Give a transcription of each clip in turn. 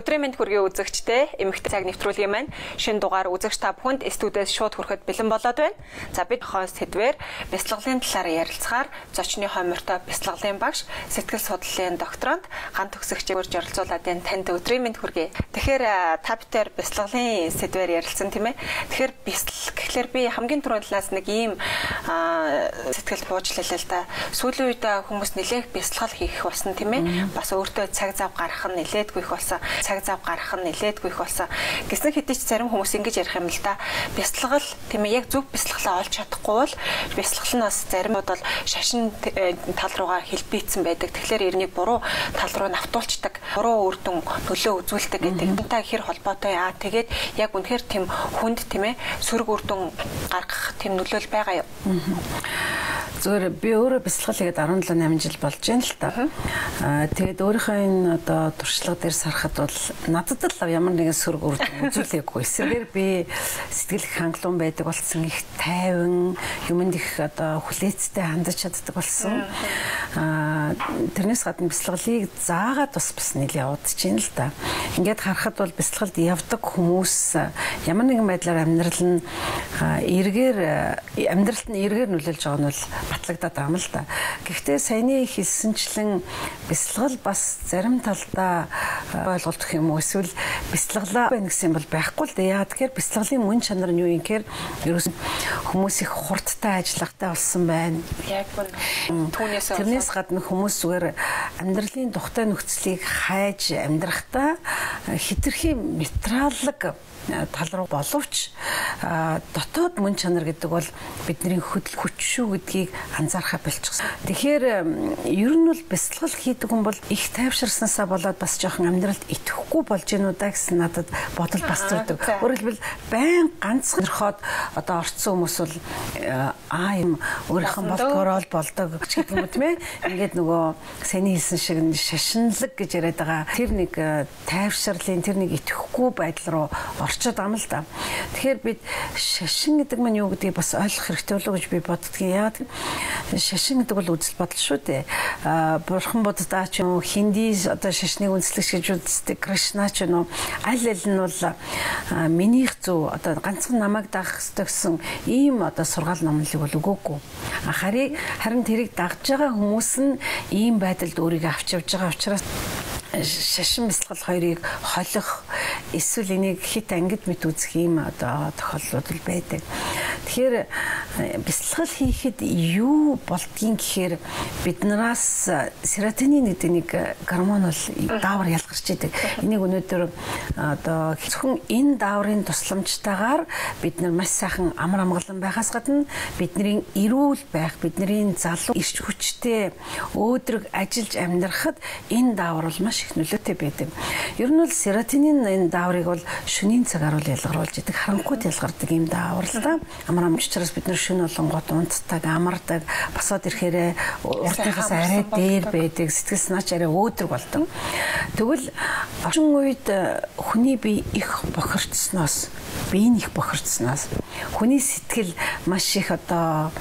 Өдрийн мэнд хүргэе үзэгчдээ. Эмэгтэй цаг нэвтрүүлгийн маань шинэ дугаар үзэгч та бүхэнд студиэс шууд хүрэхэд бэлэн болоод байна. За бид хонс сэдвээр бяцлаглалын талаар ярилцахаар зочны хомортой бяцлаглалын багш, сэтгэл судлалын докторант, ганц төгсөгчөөр оролцуулаад байна. Танд өдрийн мэнд хүргэе. Тэгэхээр та бүхэн бяцлаглалын сэдвээр ярилцсан тийм ээ. Тэгэхээр бяцлал гэхлээр би хамгийн түрүүнд талаас нэг ийм сэтгэл буужлалаа л да. Сүүлийн үед хүмүүс нэлээх бяцлал хийх болсон тийм ээ. Бас өөртөө цаг зав гаргах нь нэлээдгүй их болсон. Гэсэн хэдий ч зарим хүмүүс ингэж ярих юм л да. Бяцлагал тийм ээ, яг зөв бяцлаглаа олж чадахгүй бол бяцлагал нь бас заримуд бол шашин тал руугаа хэлбийцсэн байдаг. Тэгэхээр эрнийг буруу тал руу навтуулцдаг, буруу үр дүн нөлөө үзүүлдэг гэдэг. Энтэй хэр холбоотой яа. Тэгээд яг үнэхээр тийм хүнд тийм ээ сөрөг үр дүн гаргах тийм нөлөөл байгаа юу? Зүгээр би өөрөө бяцлал хийгээд 17-8 жил болж байна л та. Тэгээд өөрийнхөө энэ одоо туршлага дээр сарахад бол надад л ямар нэгэн сөрөг үр дүн үзүүлээгүй. Эсвэр би сэтгэл их хангалуун байдаг болсон, их тайван, юмд их одоо хүлээцтэй хандаж чаддаг болсон. Тэрнээс гадна бяцлаглыг заагаад бас нэлээд удаж байна л та. Ингээд харахад бол бяцлагалд явдаг хүмүүс ямар нэгэн байдлаар амьдралд нь эргээр нөлөөлж байгаа нь бол батлагдаад байгаа юм л да. Гэхдээ саяны хэлсэнчлэн бяцлагал бас зарим талдаа ойлголт гэх юм уу, эсвэл бяцлаглаа байна гэсэн бол байхгүй л да. Яагаад тэгэхээр бяцлаглын мөн чанар нь юу юм гэхээр ерөөс хүмүүс их хурдтай ажиллахтай болсон байна. Яг түүнээс тэрнээс гадна хүмүүс зүгээр амьдралын тухтай нөхцөлийг хайж амьдрахдаа хэтэрхий материаллык тал руу боловч дотоод мөн чанар гэдэг бол бидний хөдөл хүч шүү гэдгийг анзаархаа болчихсон. Тэгэхээр ер нь бол бяцлал хийдэг хүн бол их тайвширснаасаа болоод бас жоохон амьдралд итгэхгүй болж гэнэ удаа гэсэн надад бодол бас зүйдэг. Өөрөлдвөл байн ганцхан өрхөд одоо орцсон хүмүүс бол юм өөрийнхөө болдгороо болдог гэдэг юм тийм ээ. Ингээд нөгөө сэний хэлсэн шиг шашинлаг гэж яриад байгаа. Тэр нэг тайвширлын, тэр нэг итгэхгүй байдал руу орчод байгаа юм л да. Тэгэхээр бид шашин гэдэг маань юу гэдгийг бас ойлгох хэрэгтэй болов уу гэж би боддгийн. Яагаад шашин гэдэг бол үзэл бодол шүү дээ. Бурхан Будда ч юм уу, хинди одоо шашныг үндэслэгч гэж үздэг, Кришна ч юм уу, аль нь бол минийх зөв одоо ганцхан намайг даах ёстой гэсэн ийм одоо сургаал номлолыг бол өгөөгүй. Харин тэрийг дагж байгаа хүмүүс нь ийм байдалд өөрийгөө авч явж байгаа учраас шашин бяцлал хоёрыг холих эсвэл энийг хит ангид мэт үзэх юм одоо тохиолдлууд байдаг. Тэгэхээр бяцлал хийхэд юу болдгийг гэхээр биднээс серотонин гэдэг нэг гормон бол даавар ялгарч идэг. Энийг өнөөдөр одоо зөвхөн энэ дааврын тусламжтайгаар бид нар маш сайхан амар амгалан байхаас гадна бидний эрүүл байх, бидний залуу ирч хүчтэй өөдрөг ажиллаж амьдрахад энэ даавар бол маш их нөлөөтэй байдаг. Ер нь бол серотонин энэ дааврыг бол шөнийн цагаар бол ялгаруулж идэг. Харанхуйд ялгардаг юм даавар л да. Амар амчраас бид нар шөнө болонгод унтдаг, амардаг, босоод ирэхээр урдынхаас арай дээр байдаг, сэтгэл санаач арай өөдрөг болдог. Тэгвэл орчин үед хүний бие их бохирдсноос, хүний сэтгэл маш их одоо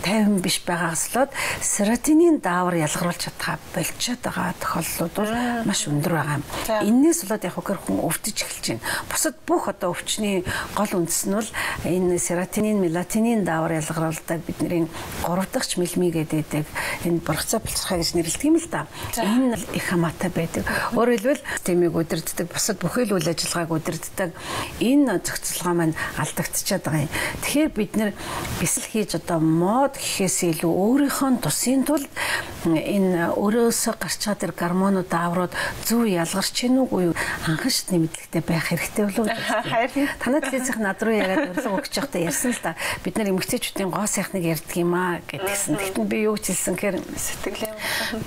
тайван биш байгаагаас болоод серотонин даавар ялгаруулж чадхаа болчиход байгаа тохиолдлууд бол маш өндөр байгаа юм. Энээс болоод яг хүн өвдөж эхэлж байна. Бусад бүх одоо өвчний гол үндэс нь бол энэ серотонин, мелатонин даавар ялгаруулдаг бидний 3 дахь мэлми гэдэг энэ боргоцоо бэлчирхай гэж нэрлэдэг юм л да. Энэ их хамаатай байдаг. Өөрөөр хэлбэл системийг удирддаг, бусад бүхэл үйл ажиллагааг удирддаг энэ зохицолгоо маань алдагдчихад байгаа юм. Тэгэхээр бид нэр бяцлал хийж одоо мод гэхээс илүү өөрийнхөө тусын тулд энэ өөрөөсөө гарч байгаа тэр гормонууд дааврууд зөв ялгарч гин үгүй юу анхаарч нэмэлттэй байх хэрэгтэй болов уу? Харин танад хэлцэх над руу яриад урилга өгч явахдаа ярьсан л да. Бид нар эмэгтэйчүүдийн гоо сайхныг ярьдаг юм аа гэдгсэн. Тэгтэн би юу ч хэлсэн гэхээр сэтгэлээ.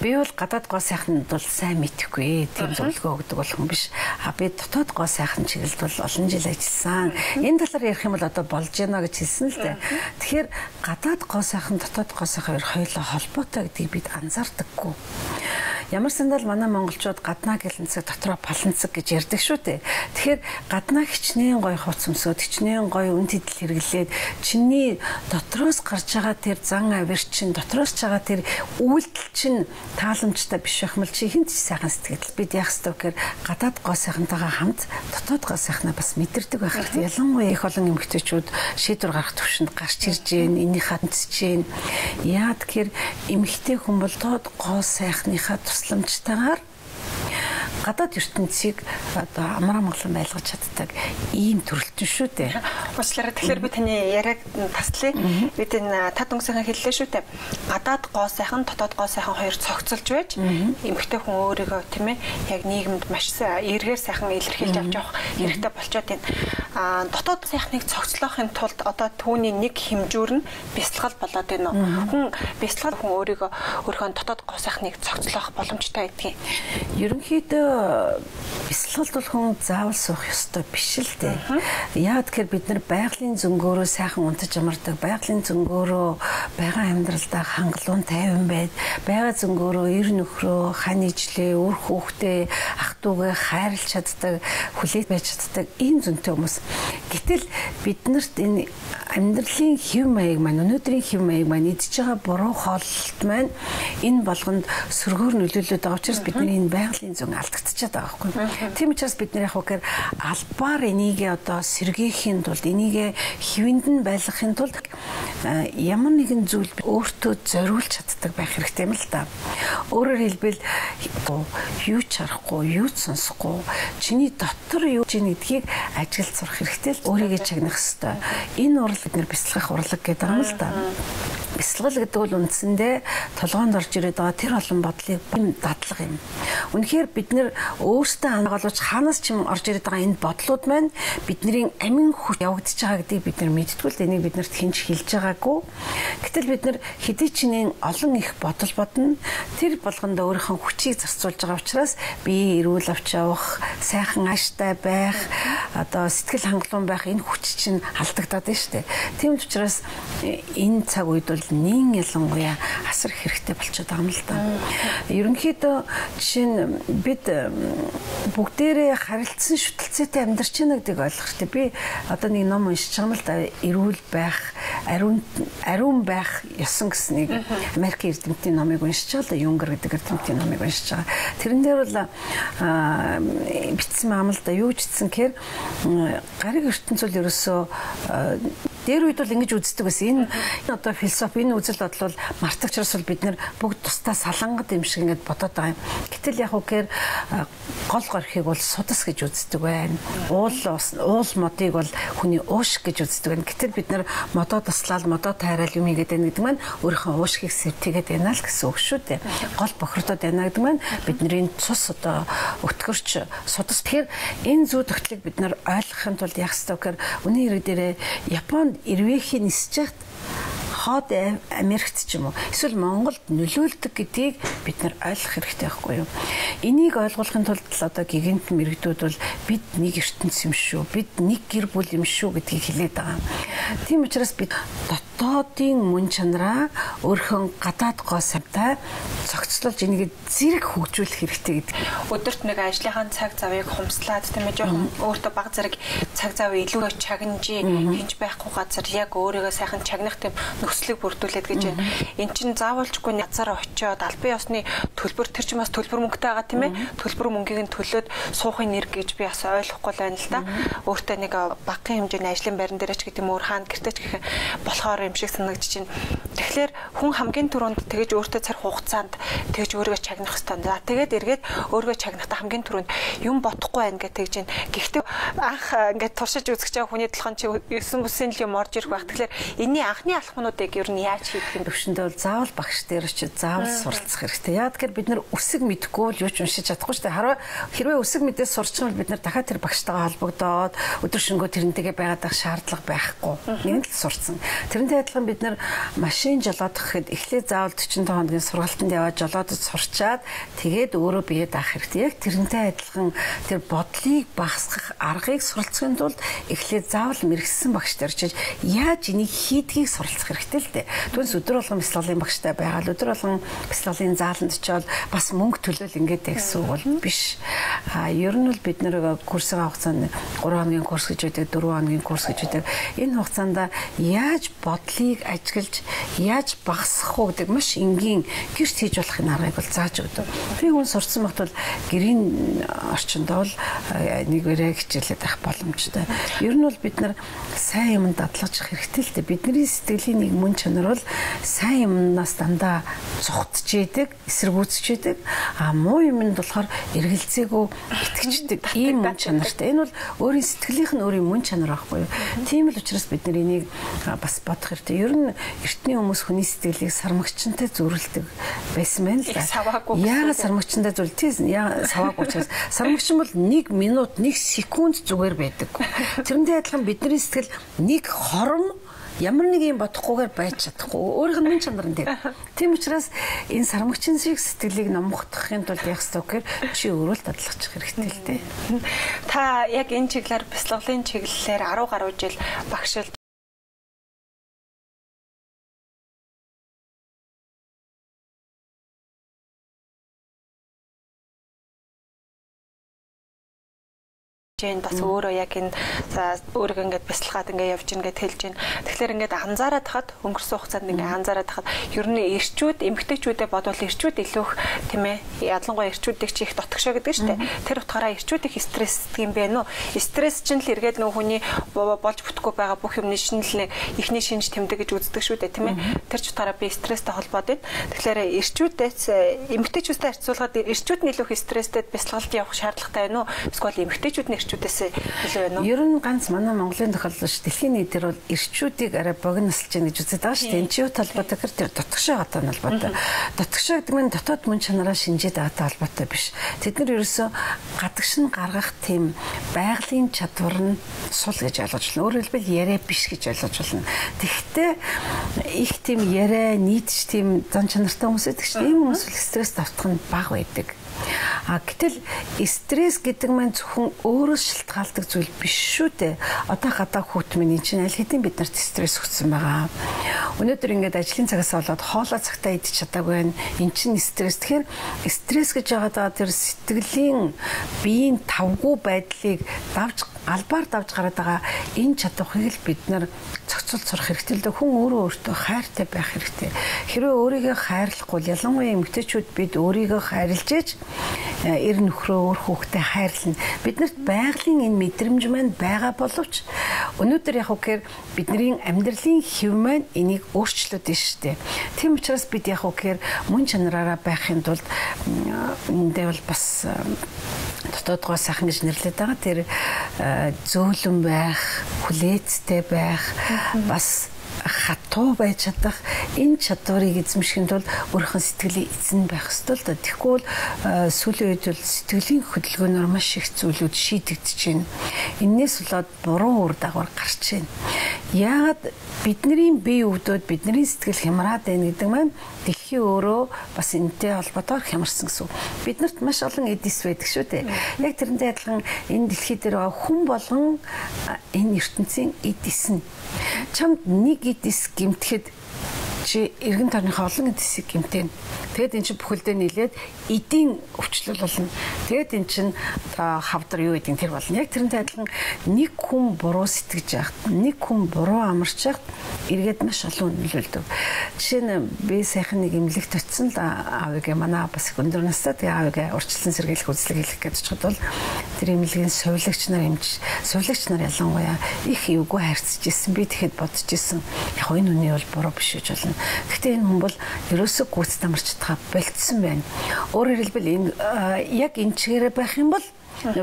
Би бол гадаад гоо сайхныг бол сайн мэдэхгүй. Тийм зөвлөгөө өгдөг болох юм биш. Би дотоод гоо сайхан чиглэлд бол олон жил ажилласан. Энэ талаар ярих юм бол одоо болж байна гэж хэлсэн л дээ. Тэгэхээр гадаад гоо сайхан, дотоод гоо сайхан хоёр хоёулаа холбоотой гэдгийг бид анзаардаггүй. Ямар сандал манай монголчууд гаднаа гэлэнцэг дотроо паланцэг гэж ярьдаг шүү дээ. Тэгэхээр гаднаа хичнээн гоё хувц өмсөд, хичнээн гоё үн тэдэл хэрэглээд чиний дотроос гарч байгаа тэр зан авир чинь, дотроос ч байгаа тэр үйлдэл чинь тааламжтай биш байх мэл чи хинт сайхан сэтгэл. Бид яах ёстой гэхээр гадаад гоо сайхантайгаа хамт дотоод гоо сайхнаа бас мэдэрдэг байх хэрэгтэй. Ялангуяа их олон эмэгтэйчүүд шийдвэр гаргах төвшөнд гарч ирж гин, энийг хандсаж гин. Яа тэгэхээр эмэгтэй хүн бол дотоод гоо сайхныхаа тусламжтайгаар гадаад ертөнцийг одоо амар амгалан байлгаж чаддаг ийм төрөлтөн шүү дээ. Уучлаарай. Тэгэхээр би таны яриаг таслая. Бид энэ тад өнгөсийн хэллээ шүү дээ. Гадаад гоо сайхан, дотоод гоо сайхан хоёр цогцолж байж эмэгтэй хүн өөрийгөө тийм ээ яг нийгэмд маш эргээр сайхан илэрхийлж авч явах хэрэгтэй болчоод байна. Дотоод сайхныг цогцлоохын тулд одоо түүний нэг хэмжүүр нь бясалгал болоод байна уу? Хүн бясалгал хүн өөрийнхөө дотоод гоо сайхныг цогцлоох боломжтой байдгийг. Ерөнхийдөө бясалгалд бол хүн заавал суух ёстой биш л дээ. Яа тэгэхээр бид нар байгалийн зөнгөөрөө сайхан унтаж амардаг, байгалийн зөнгөөрөө байгаа амьдралдаа хангалуун тайван байд, байгаа зөнгөөрөө эр нөхрөө, хань ижлээ, үр хүүхдээ, ах дүүгээ хайрлаж чаддаг, хүлээж байж чаддаг ийм зөнтэй хүмүүс. Гэтэл биднэрт энэ амьдралын хэв маяг маань, өнөөдрийн хэв маяг маань идж байгаа буруу хооллолт маань энэ болгонд сөргөөр нөлөөлөд байгаа учраас бидний энэ байгалийн зөн алдагдчихад байгаа байхгүй. Тийм учраас бид нар яг үгээр албаар энийг одоо сэргээхийн тулд, энийг хэвэнд нь байлгахын тулд ямар нэгэн зүйл өөртөө зориулж чаддаг байх хэрэгтэй юм л да. Өөрөөр хэлбэл юу ч харахгүй, юу ч сонсохгүй, чиний дотор юу ч гэдгийг ажиглаж сурах хэрэгтэй л өөрийгөө чагнах хэрэгтэй. Энэ урал бид нар бясалгах урлаг гэдэг юм л да. Бясалгал гэдэг бол үндсэндээ толгоонд орж ирээд байгаа тэр олон бодлыг дадлага юм. Үнэхээр бид нэр өөрсдөө хангаалж хаанаас ч юм орж ирээд байгаа энэ бодлууд маань бидний амин хүч явагдаж байгаа гэдгийг бид нар мэдтгүүл энийг бид нарт хинж хэлж байгаагүй. Гэтэл бид нар хэдий ч нэг олон их бодол бодно. Тэр болгондоо өөрийнхөө хүчийг зарцуулж байгаа учраас бие эрүүл авч явах, сайхан ааштай байх, одоо сэтгэл хангалуун байх энэ хүч чинь алдагдаад байна шүү дээ. Тийм учраас энэ цаг үед бол нин ялангуяа асар хэрэгтэй болчиход байгаа юм л да. Ерөнхийдөө жишээ нь бид бүгдээрээ харилцсан шүтэлцээтэй амьдарч байна гэдгийг ойлгох хэрэгтэй. Би одоо нэг ном уншиж байгаа юм л да. Эрүүл байх, ариун байх ёсон гэсэн нэг Америкийн эрдэмтдийн номыг уншиж байгаа л да. Юнгер гэдэг эрдэмтдийн номыг уншиж байгаа. Тэрэн дээр бол бичсэн юм л да. Юу ч гэсэн гэхээр гариг ертөнц бол ерөөсөө дээр үед бол ингэж үздэг байсан. Энэ одоо философи, энэ үзэл бодол бол мартагчраас бол бид нар бүгд тусдаа салангад юм шиг ингэж бодоод байгаа юм. Гэтэл яг үгээр гол горхийг бол судас гэж үздэг байна. Уул модыг бол хүний уушг гэж үздэг байна. Гэтэл бид нар модоо туслаад, модоо тайраал юм игээд байна гэдэг маань өөрийнхөө уушгийг сэвтгээд байна л гэсэн үг шүү дээ. Гол бохирдоод байна гэдэг маань бидний цус одоо өтгөрч судас. Тэгэхээр энэ зүй тогтлыг бид нар ойлгохын тулд яах ёстой гэхээр үнэн хэрэг дээрээ Японд эрвээхийн нисэж хоод Америкт ч юм уу эсвэл Монголд нөлөөлдөг гэдгийг бид нар ойлгох хэрэгтэй байхгүй юу? Энийг ойлгуулахын тулд одоо гигантын мэрэгдүүд бол бид нэг ертөнц юм шүү, бид нэг гэр бүл юм шүү гэдгийг хэлээд байгаа. Тийм учраас бид дотоодын мөн чанараа өөрхөн гадаад гоо самтай цогцлуулж энийг зэрэг хөгжүүлэх хэрэгтэй гэдэг. Өдөрт нэг ажлынхаа цаг завыг хумслаад тийм ээ жоохон өөртөө баг зэрэг цаг зав илүү чагнаж хинж байхгүй газар яг өөрийгөө сайхан чагнах тийм нөхцөлийг бүрдүүлээд гэж байна. Эн чинь заавалчгүй газар очиод албан ёсны төлбөр тэр чинь бас төлбөр мөнгөтэй байгаа тийм ээ. Төлбөр мөнгийг нь төлөөд суухын нэр гэж би бас ойлгохгүй байна л да. Өөртөө нэг багахан хэмжээний ажлын байран дээр ч гэдэг юм уу хаана гэртеч гэх болохоор юм шиг санагдаж байна. Тэгэхээр хүн хамгийн түрүүнд тэгэж өөртөө цар хугацаанд тэгэж өөрийгөө чагнах хэрэгтэй. За тэгээд эргээд өөрийгөө чагнахтаа хамгийн түрүүнд юм бодохгүй байна гэж тэгж байна. Гэхдээ анх ингээд туршиж үзэх чаа хүний толгойн чи 9 бүсийн л юм орж ирэх байх. Тэгэхээр энэний анхны алхмуудыг ер нь яаж хийх юм бэ? Төвшөндөө бол заавал багш дээр ч заавал суралцах хэрэгтэй. Яа тэгэхээр бид нар үсэг мэдэхгүй бол юу ч уншиж чадахгүй шүү дээ. Хэрвээ үсэг мэдээс сурч байгаа бол бид нар дахиад тэр багштайгаа холбогдоод өдөр шөнөгүй тэрнтэйгээ байгаад байх шаардлага байхгүй. Нэг л сурцсан. Тэрнтэй адилхан бид нар машин жишээ нь жолоодох гэхэд эхлээд заавал 45 хоногийн сургалтанд яваад жолоодож сурчаад тэгээд өөрөө бие даах хэрэгтэй. Яг тэрнтэй адилхан тэр бодлыг багасгах аргыг суралцахын тулд эхлээд заавал мэрэгсэн багш тарчиж яаж энийг хийдгийг суралцах хэрэгтэй л дээ. Түүнээс өдөр болгон бяцлаглалын багштай байгаа л өдөр болгон бяцлаглалын зааланд очиод бас мөнгө төлөөл ингээд гэсэн үг бол биш. Ер нь бол бид нэр курсын хугацаанд 3 хоногийн курс гэж үүдэг, 4 хоногийн курс гэж үүдэг. Энэ хугацаанд яаж бодлыг ажиглаж яаж багасгах уу гэдэг маш энгийн гэрт хийж болохын аргыг бол зааж өгдөг. Би хүн сурцсан багт бол гэрийн орчинд бол нэгээрээ хичээлээд авах боломжтой. Ер нь бол бид нар сайн юм дадлгаж хэрэгтэй л дээ. Бидний сэтгэлийн нэг мөн чанар бол сайн юмнаас дандаа цухтж идэг, эсэргүүцж идэг. Муу юмд болохоор эргэлзээгүй итгэждэг ийм мөн чанартай. Энэ бол өөрийн сэтгэлийнх нь өөрийн мөн чанар байхгүй юу? Тийм л учраас бид нар энийг бас бодох хэрэгтэй. Ер нь эртний хүмүүс хүний сэтгэлийг сармагчтай зөрүүлдэг байсан байна л да. Яагаад сармагчтай зөрүүлдэг? Яагаад саваагүй учраас сармагч бол 1 минут 1 секунд зүгээр байдаг. Тэрнтэй адилхан бидний сэтгэл нэг хором ямар нэг юм бодохгүйгээр байж чадахгүй. Өөрийнх нь мөн чанар нь тийм учраас энэ сармагчин шиг сэтгэлийг номгохдохын тулд яах ёстой гэхээр чи өөрөө л дадлгачих хэрэгтэй л дээ. Та яг энэ чиглэлээр бяцлаглалын чиглэлээр 10 гаруй жил багшилж бас өөрөө яг энэ өөрийгөө ингээд бяцлагаад ингээд явж ингээд хэлж байна. Тэгэхээр ингээд анзаараад хахад өнгөрсөн хугацаанд ингээд анзаараад хахад ер нь эрчүүд, эмэгтэйчүүдэд бодвол эрчүүд илүүх тийм ээ. Ялангуяа эрчүүдийг чи их дотгошоо гэдэг шүү дээ. Тэр утгаараа эрчүүд их стрессдэг юм байна уу? Стресс чинь л эргээд нөх хүний болж бүтэхгүй байгаа бүх юмны шинэлээ ихний шинж тэмдэг гэж үздэг шүү дээ тийм ээ. Тэр ч утгаараа би стресстэй холбоотой. Тэгэхээр эрчүүдээс эмэгтэйчүүдтэй харьцуулахад эрчүүд нь илүүх стресстэй бяцлагалд явах шаардлагатай байна уу? Эсвэл эмэгтэйчүүд нь ирчүүдээс илүү байна уу? Ер нь ганц манай Монголын тохиолдол ш дэлхийн нийтээр бол ирчүүдийг арай богиносолж байна гэж үздэг байгаа шүү дээ. Энэ чиу талбайтай тэр дотгошоо гадаа нь холбоотой. Дотгошоо гэдэг нь дотоод мөн чанараа шинжээд байгаатай холбоотой биш. Тэд нар ерөөсөө гадагшин гаргах тийм байгалийн чадвар нь сул гэж ойлгож байна. Өөрөөр хэлбэл яриа биш гэж ойлгож байна. Тэгэхдээ их тийм яриа нийтж тийм зан чанартай хүмүүс байдаг шүү дээ. Ийм хүмүүс стресс давтах нь бага байдаг. Гэтэл стресс гэдэг маань зөвхөн өөрөөс шалтгаалдаг зүйл биш шүү дээ. Одоо гадаа хүүт минь чинь аль хэдийн бид нарт стресс өгсөн байгаа. Өнөөдөр ингээд ажлын цагаас болоод хоолой цагтаа идэж чадаагүй байна. Эн чинь стресс. Тэгэхээр стресс гэж байгаа тэр сэтгэлийн биеийн тавгүй байдлыг албаар давж гараад байгаа энэ чадварыг л бид нар зохицуулж сурах хэрэгтэй л дээ. Хүн өөрөө өөртөө хайртай байх хэрэгтэй. Хэрвээ өөрийгөө хайрлахгүй ялангуяа эмэгтэйчүүд бид өөрийгөө хайрлж ээж эр нөхрөө өөр хүүхдээ хайрлна. Биднэрт байгалийн энэ мэдрэмж маань байгаа боловч өнөөдөр яг үгээр бидний амьдралын хэв маань энийг өөрчлөөд байна шүү дээ. Тийм учраас бид яг үгээр мөн чанараараа байхын тулд эндээ бол бас дотоодгоо сайхан гэж нэрлэдэг байгаа. Тэр зөөлөн байх, хүлээцтэй байх, бас хатуу байж чадах энэ чадварыг эзэмшихийн тулд өөрийнхөө сэтгэлийн эзэн байх ёстой л да. Тэгэхгүй бол сүүлийн үед бол сэтгэлийн хөдөлгөөнөөр маш их зүйлүүд шийдэгдэж байна. Энээс болоод буруу үр дагавар гарч байна. Яагаад бидний бие өвдөд бидний сэтгэл хямраад байна гэдэг маань дэлхийн өөрөө бас энэтэй холбоотойгоор хямарсан гэсэн. Биднэрт маш олон эдис байдаг шүү дээ. Яг тэрнтэй адилхан энэ дэлхий дээр хүн болгон энэ ертөнцийн эдис нь чамд нэг эдис гэмтэхэд чи эргэн тойрныхоо олон эдисийг гэмтэн. Тэгэд эн чинь бүхэлдээ нийлээд эдийн өвчлөл болно. Тэгэд эн чинь хавдар юу гэдэг тэр болно. Яг тэрнтэй адилхан нэг хүн буруу сэтгэж яхад, нэг хүн буруу амарч яхад эргээд маш олон нөлөөлдөг. Жишээ нь би сайхан нэг эмнэлэгт очисон л аавыгаа манай бас их өндөр настай тэгээ аавыгаа урьдчилан сэргийлэх үзлэг хийх гэж чад бол тэр эмнэлгийн сувилагч нар ялангуяа их эвгүй хайрцаж исэн. Би тэгэхэд бодож исэн. Яг энэ үний бол буруу биш гэж болно. Гэхдээ энэ хүн бол ерөөсөө гүйцэд амарч чадхаа болцсон байна. Өөрөөр хэлбэл энэ яг энэ чигээрээ байх юм бол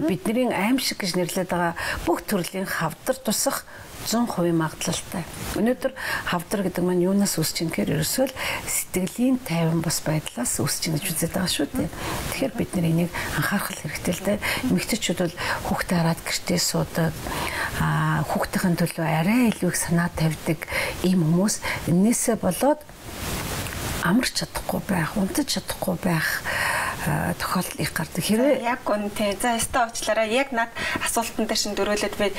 бидний аимшиг гэж нэрлэдэг байгаа бүх төрлийн хавдар тусах 100% магадлалтай. Өнөөдөр хавдар гэдэг маань юунаас үүсэж ийн гэхээр ерөөсөө сэтгэлийн тайван бос байдлаас үүсэж ийн гэж үздэг байгаа шүү дээ. Тэгэхээр бид нар энийг анхаарах хэрэгтэй л дээ. Эмэгтэйчүүд бол хүүхдээ хараад гэртээ суудаг. хүүхдийн төлөө арай илүү их санаа тавьдаг ийм хүмүүс энээсээ болоод амарч чадахгүй байх, унтаж чадахгүй байх тохиолдол их гардаг. Хэрвээ яг үнтэй. За өстө уучлаарай. Яг над асуултан дээр шин дөрөөлөд би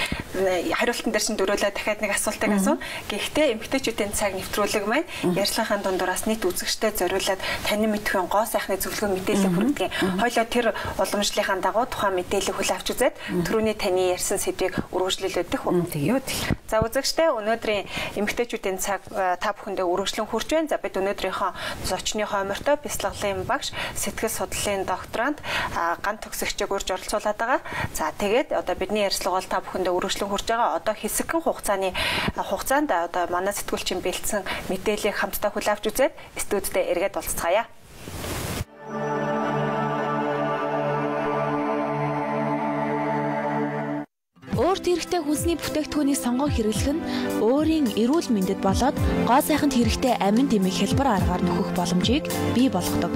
хариултан дээр шин дөрөөлөө дахиад нэг асуултыг асуув. Гэхдээ эмэгтэйчүүдийн цаг нэвтрүүлэг маань ярьслахын дундуураас нийт үзэгчдэд зориулаад танин мэдхийн гоо сайхны зөвлөгөө мэдээлэл хүргэдэг. Хойлоо тэр уламжлалынхаа дагуу тухайн мэдээлэл хүлээн авч үзээд түрүүний таны ярьсан сэдвийг үргэлжлүүлдэг үү? Тэгё. За үзэгчдээ өнөөдрийн эмэгтэйчүүдийн цаг та бүхэндээ үргэлжлэн хүрч байна. За бид өнөөдрийнхөө зочны хоймортой бяцлаглалын багш сэтгэл судлалын докторант ганц төгсөгчийг урьж оролцуулаад байгаа. За тэгээд одоо бидний ярилцлага бол та бүхэндээ үргэлжлэн хүрч байгаа. Одоо хэсэгхэн хугацаанд одоо манай сэтгүүлчин бэлдсэн мэдээллийг хамтдаа хүлээн авч үзээд студидээ эргээд уулзцаая. Өөрт хэрэгтэй хүнсний бүтээгдэхүүнийг сонгон хэрэглэх нь өөрийн эрүүл мэндэд болоод гоо сайханд хэрэгтэй амин дэмэх хэлбэр аргаар нөхөх боломжийг бий болгодог.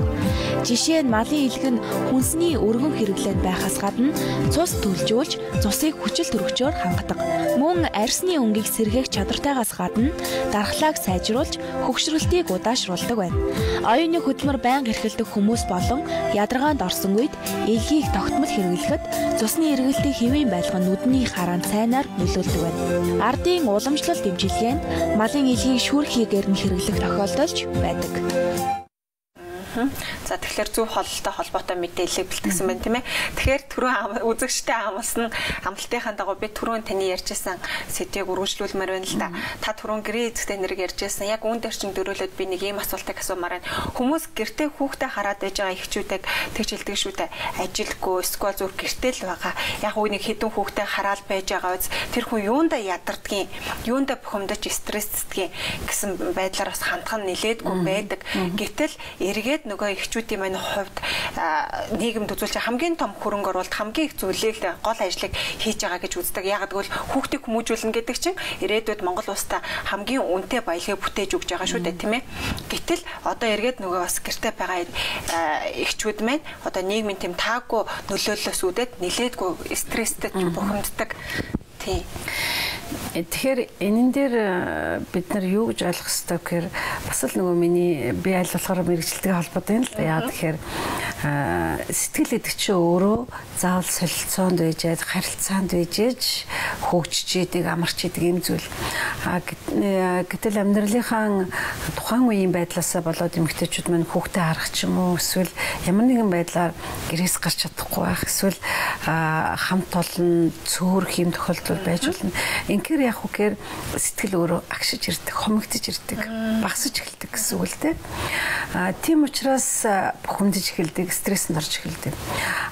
Жишээ нь малын илэг нь хүнсний өргөн хэрэглээд байхаас гадна цус төлжүүлж цусыг хүчил төрөгчөөр хангадаг. Мөн арьсны өнгийг сэргээх чадвартайгаас гадна дархлааг сайжруулж хөгшрөлтийг удаашруулдаг байна. Оюуны хөдөлмөр байнга эрхэлдэг хүмүүс болон ядаргаанд орсон үед илгийг тогтмол хэрэглэхэд цусны эргэлтийг хэвийн байлган нүдний хараанд сайнаар нөлөөлдөг байна. Ардын уламжлалт дэмжлэгэнд малын илгийг шүүрхийгээр нь хэрэглэх тохиолдолж байдаг. За тэгэхээр зөв хололтой холбоотой мэдээлэл бэлтгэсэн байна тийм ээ. Тэгэхээр түрүүн үзэгчтэй амлсан амлалтынхаа дагуу би түрүүн таны ярьжсэн сэдвийг үргэлжлүүлмээр байна л да. Та түрүүн гэрээ эзэгтэй нэрийг ярьжсэн. Яг үүн дээр чинь дөрөөлөд би нэг ийм асуултыг асуумаар байна. Хүмүүс гэртээ хүүхдээ хараад байж байгаа эхчүүдэд тэгж хэлдэг шүү дээ. Ажилгүй эсвэл зүгээр гэртээ л байгаа. Яг үе нэг хэдэн хүүхдээ хараад байж байгаа үз. Тэр хүн юундаа ядардгийн, юундаа бухимдаж стрессдгийн гэсэн байдлаар бас хандхан нилээдгүй байдаг. Гэтэл эргээд нөгөө эхчүүдийн маань хувьд нийгэмд үзүүлж хамгийн том хөрөнгө оруулалт хамгийн их зүйлийг гол ажлыг хийж байгаа гэж үздэг. Яг гэвэл хүүхдийг хүмүүжүүлнэ гэдэг чинь ирээдүйд Монгол улстай хамгийн үнэтэй баялагийг бүтээж өгч байгаа шүү дээ тийм ээ. Гэтэл одоо эргээд нөгөө бас гэртээ байгаа эхчүүд маань одоо нийгмийн тэм таагүй нөлөөллөөс үүдээд нилээдгүй стресстэй бухимддаг. Тийм. Тэгэхээр энэн дээр бид нар юу гэж ойлгох ёстой гэхээр бас л нөгөө миний би аль болохоор мэрэгчлэлтэй холбоотой юм л да. Яа тэгэхээр сэтгэл идэх чинь өөрөө заавал солилцоонд байжээд харилцаанд байжээж хөгжиж идэг амарч идэг юм зүйл. Гэтэл амьдралынхаа тухайн үеийн байдлаасаа болоод эмэгтэйчүүд маань хүүхдээ харах ч юм уу эсвэл ямар нэгэн байдлаар гэрээс гарч чадахгүй байх эсвэл хамт олон цөөрөх юм тохиолдол байж болно. Инхээр яг үгээр сэтгэл өөрөө агшиж ирдэг, хомигдож ирдэг, багасж эхэлдэг гэсэн үг л дээ. Тийм учраас бухимдаж эхэлдэг, стресс орж эхэлдэг.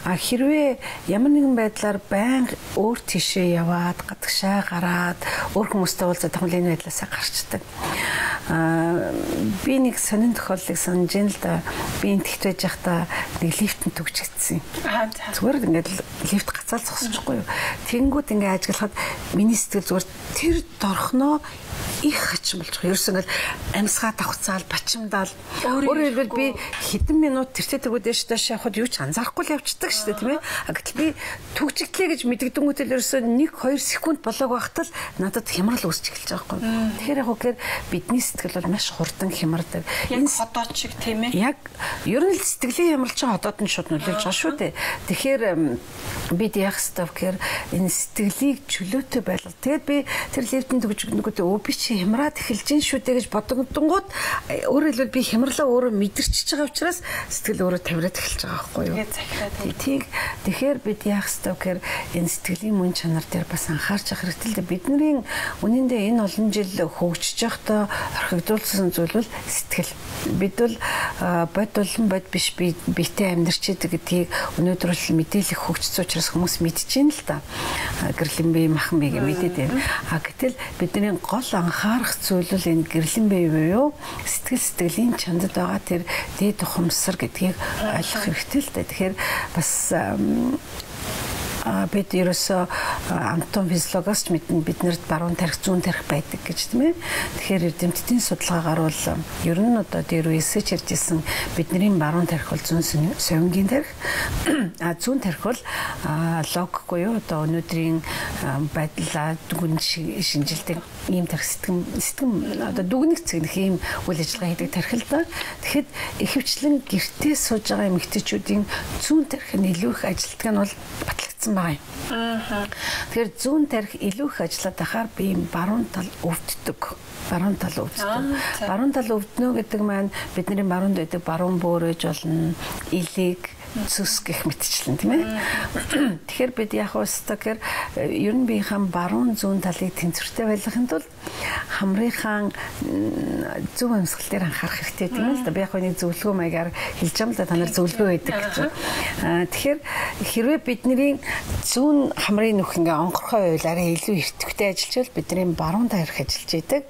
Хэрвээ ямар нэгэн байдлаар байнга өөр тийшээ яваад, гадагшаа гараад, өөр хүмүүстэй уулзаад томлын байдлаасаа гарчдаг. Би нэг сонин тохиолдлыг санаж байна л да. Би энтэгт байж байхдаа нэг лифтэнд түгжигдсэн. Зүгээр ингээд лифт гацаал зогсчихгүй юу. Тэнгүүд ингээд ажиглахад миний сэтгэл зүгээр тэр дорхноо их хачин болж байгаа. Ерөөс ингээд амьсгаа давхцаал, бачимдаал. Өөрөөр хэлбэл би хэдэн минут тэртээ тэгвэл дэш явахад юу ч анзаарахгүй л явчихдаг шүү дээ, тийм ээ. Гэтэл би түгжигдлээ гэж мэддэгдэнгүй ерөөсөө 1-2 секунд болоог байхад л надад хямрал үүсч эхэлж байгаа юм. Тэгэхээр яг үгээр бидний сэтгэл бол маш хурдан хямардаг. Энэ хотоод шиг тийм ээ. Яг ер нь сэтгэлийн хямрал чинь хотоод нь шууд нөлөөлж байгаа шүү дээ. Тэгэхээр бид яах ёстой гэхээр энэ сэтгэлийг чөлөөтэй байлгах. Тэгээд би тэр лифтэн түгжигнэгүүдээ би чи хямраад эхэлж гин шүү дээ гэж бодогдонгууд өөрөөр хэлбэл би хямралаа өөрөө мэдэрчж байгаа учраас сэтгэл өөрөө тавираад эхэлж байгаа байхгүй юу. Тэгэхээр бид яах ёстой гэхээр энэ сэтгэлийн мөн чанар дээр бас анхаарч явах хэрэгтэй л бидний үнэндээ энэ олон жил хөгжиж явахдаа орхигдуулсан зүйл бол сэтгэл. Бид бол бод биш биетэй амьдарч идэг гэдгийг өнөөдөр л мэдээлэх хөгжсөн учраас хүмүүс мэдчихээн л да. Гэрлийн бие махан бие мэдээд байна. Гэтэл бидний гол анхаарах зүйл бол энэ гэрлийн бие буюу сэтгэлийн чандад байгаа тэр дээд ухамсар гэдгийг ойлгох хэрэгтэй л да. Тэгэхээр бас бид ерөөсөө анатом физиологоос ч мэднэ биднэрт баруун тарих зүүн тарих байдаг гэж тийм ээ. Тэгэхээр эрдэмтдийн судалгаагаар бол ер нь одоо дээр үеэсээ ч иржсэн бидний баруун тарих бол зүүн совингийн тарих, зүүн тарих бол логикгүй юу одоо өнөөдрийн байдлаа дүгнэж шинжилдэг ийм тарих сэтгэм одоо дүгнэх цэгнэх ийм үйл ажиллагаа хийдэг тарих л да. Тэгэхэд ихэвчлэн гэртээ сууж байгаа эмэгтэйчүүдийн зүүн тарих нь илүү их ажилтдаг нь бол батлагдсан байгаа юм. Тэгэхээр зүүн тарих илүү их ажиллаад байхаар би баруун тал өвддөг. Баруун тал өвднө гэдэг маань бидний баруунд байдаг баруун бөөрөж болно, илийг зүс гэх мэтчлэн тийм ээ. Тэгэхээр бид яг уустаа гэхээр ер нь биеийн баруун зүүн талыг тэнцвэртэй байлгахын тулд хамрынхаа зөв амьсгал дээр анхаарах хэрэгтэй тийм ээ л да. Би яг нэг зөвлөгөө маягаар хэлж байгаа юм л да, та нар зөвлөгөө өгдөг гэж. Тэгэхээр хэрвээ бидний зүүн хамрын нүх ингээ онгорхой байвал арай илүү эртвэхтэй ажиллаж бол бидний баруун тарих ажиллаж байдаг.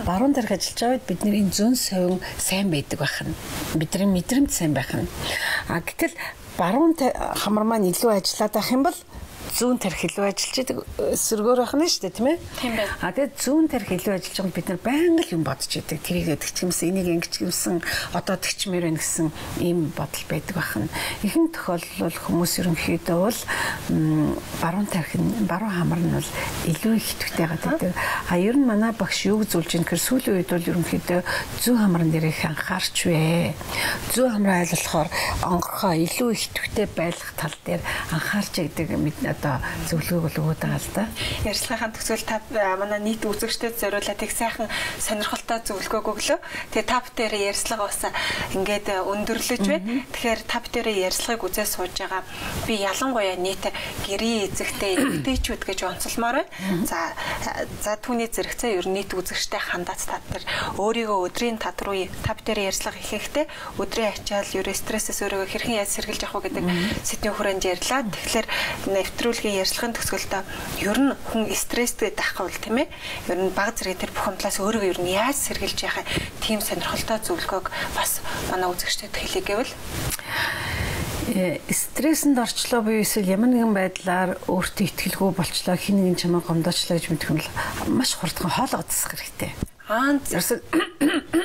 Баруун тарих ажиллаж байвал бидний зүүн совин сайн байдаг байна. Бидний мэдрэмж сайн байх нь. Гэтэл баруун хамар маань илүү ажиллаад байх юм бол зүүн тарих илүү ажиллаж идэг эсэргээр байх нь шүү дээ тийм ээ. Тийм байна. Тэгээд зүүн тарих илүү ажиллаж байгаа бид нар байнга л юм бодож идэг. Тэрийг тэгчмсэн, энийг ингэчмсэн, одоо тэгчмээр байна гэсэн ийм бодол байдаг байна. Ихэнх тохиолдолд хүмүүс ерөнхийдөө бол баруун хамар нь бол илүү их идэвхтэй байдаг. Ер нь манай багш юу зүйлж ийн гэхээр сүүлийн үед бол ерөнхийдөө зүүн хамран дээр их анхаарч вэ. Зүүн хамраа айлуулахаар онгорхоо илүү их идэвхтэй байлгах тал дээр анхаарч байдаг одоо зөвлөгөөг өгөөд байгаа л да. Ярилцлагын төгсгөл та манай нийт үзэгчдэд зориулаад их сайхан сонирхолтой зөвлөгөөг өглөө. Тэгээ та бүхэн ярилцлага бас ингээд өндөрлөж байна. Тэгэхээр та бүхэн ярилцлагыг үзээ сууж байгаа. Би ялангуяа нийт гэрийн эзэгтэй эмэгтэйчүүд гэж онцолмоор байна. За түүний зэрэгцээ ер нь нийт үзэгчтэй хандаад та нар өөрийгөө өдрийн тат руу та бүхэн ярилцлага хийхдээ өдрийн ачаал ерөө стрессээс өөрийгөө хэрхэн яаж сэргийлж явах вэ гэдэг сэдвийн хүрээнд ярьлаа. Тэгэхээр нэвтрүүлгийн ярилцлагын төгсгөлдөө ер нь хүн стресстэй таххавал тийм ээ. Ер нь баг зэрэг тэр бухимдлаас өөрийгөө ер нь яаж сэргийлж яхаа тийм сонирхолтой зөвлөгөөг бас манай үзэгчдэд хэлье гэвэл стрессэнд орчлоо буюу эсвэл ямар нэгэн байдлаар өөртөө ихтгэлгүй болчлоо, хин нэгэн чамаа гомдоочлоо гэж мэдэх юм бол маш хурдхан хоолоо цэсгэх хэрэгтэй.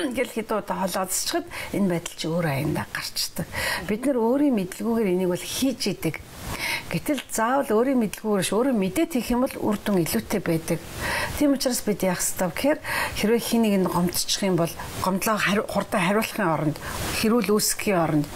Ингээл хэд удаа хоолоодсчихэд энэ байдал чи өөр аяндаа гарчдаг. Бид нар өөрийн мэдлгүйгээр энийг бол хийж идэг. Гэтэл заавал өөрийн мэдлгүйгээр өөрөө мэдээд хийх юм бол үр дүн илүүтэй байдаг. Тийм учраас бид яах ёстой гэхээр хэрвээ хин нэг нь гомдчих юм бол гомдлоо хурдан хариулахын оронд хэрүүл үүсгэхийн оронд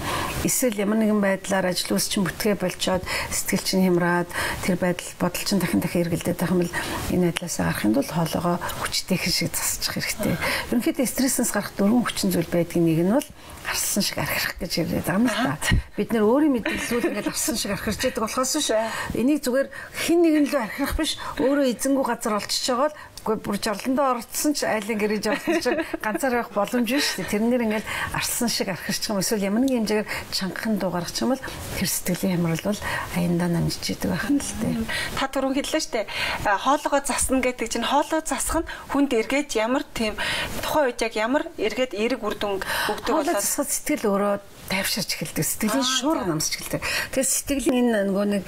эсвэл ямар нэгэн байдлаар ажил үйлс чинь бүтгээ болчоод сэтгэл чинь хямраад тэр байдал бодол чинь дахин эргэлдээд байх юм бол энэ байдлаас гарах юм бол хоолоогоо хүчтэй шиг засчих хэрэгтэй. Ерөнхийдөө стрессээс гарах дөрвөн хүчин зүйл байдгийг нэг нь бол арслан шиг архирах гэж ярьдаг юм л та. Бид нэр өөрийн мэдлэлүүд ингээд арслан шиг архирч яадаг болохоос биш. Энийг зүгээр хин нэгэн лөө архирах биш, өөрөө эзэнгүү газар олчиж байгаа л бүр жорлондоо орцсон ч айлын гэрэж орсон ч ганцаар байх боломж биш үү? Тэрнэр ингээд арслан шиг архирч юм эсвэл ямар нэгэн хэмжээгээр чангахан дуугарч юм бол тэр сэтгэлийн хямрал бол аяндаа намжиж идэг байх нь л дээ. Та түрүүн хэллээ шүү дээ. Хоолоогоо засна гэдэг чинь хоолоо засах нь хүнд эргээд ямар тийм тухайн үед яг ямар эргээд эерэг үр дүн өгдөг болоод сэтгэл өөрөө тайвширч эхэлдэг. Сэтгэлийн шуурга намсч эхэлдэг. Тэгэхээр сэтгэлийн энэ нөгөө нэг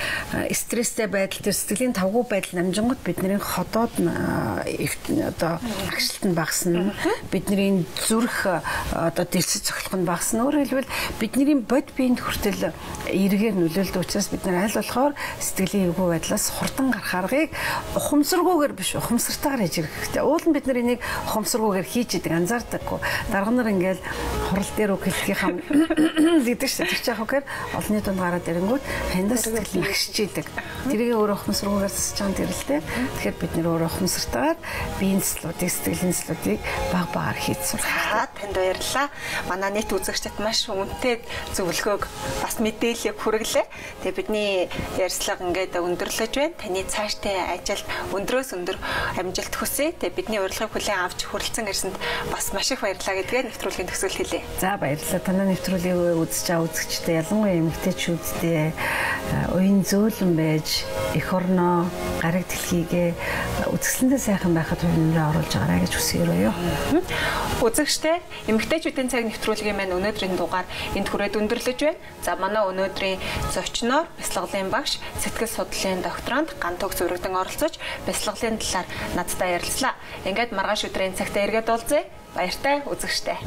стресстэй байдал, тэр сэтгэлийн тавгүй байдал намжингууд бидний ходоод одоо агшлт нь багасна. Бидний зүрх одоо дэрсэж цохлох нь багасна. Өөрөөр хэлбэл бидний бод биеинд хүртэл эргээр нөлөөлдөг учраас бид нар аль болохоор сэтгэлийн эвгүй байдлаас хурдан гарах аргыг ухамсаргүйгээр биш, ухамсартайгаар хийж ирэх хэрэгтэй. Уул нь бид нар энийг ухамсаргүйгээр хийж идэг, анзаардаггүй. Дарга нар ингээл хурал дээр үг хэлхий хам гэдэг чинь тэр чих хөхөр олонний дунд гараад ирэнгүүт хандас сэтгэл нэгшиж идэг. Тэрийг өөрөө ухамсаргүйгээр засаж байгаа юм тэрэлтэй. Тэгэхээр бид нэр өөрөө ухамсартайгаар биеийн цэцлүүдийг, сэтгэлийн цэцлүүдийг баг багаар хийж сурах. Танд баярлалаа. Манай нийт үзэгчдэд маш үнэтэй зөвлөгөөг бас мэдээлэл хүргэлээ. Тэгээ бидний ярилцлага ингээд өндөрлөж байна. Таны цааштай ажилд өндрөөс өндөр амжилт хүсье. Тэгээ бидний урилгыг хүлээн авч хүрэлцэн ирсэнд бас маш их баярлалаа гэдгээ нэвтрүүлгийн төгсгөл хэлье. За баярлалаа. Танай нэвтрүүлгийг тавиа үзэж байгаа үзэгчдээ ялангуяа эмэгтэйчүүддээ уян зөөлөн байж эх орноо гариг дэлхийгээ үзэсгэлэнтэй сайхан байхад хувинрээ оруулж байгаарай гэж хүсье. Үзэгчтэй эмэгтэйчүүдийн цаг нэвтрүүлгийн маань өнөөдрийн дугаар энд хүрээд өндөрлөж байна. За манай өнөөдрийн зочноор бяцлаглалын багш, сэтгэл судлалын докторант Гантөгс Өргөдөн оролцож бяцлаглалын талаар надтай ярилцлаа. Ингээд маргааш өдрийн цагтаа эргээд уулзъя. Баяртай үзэгчтэй.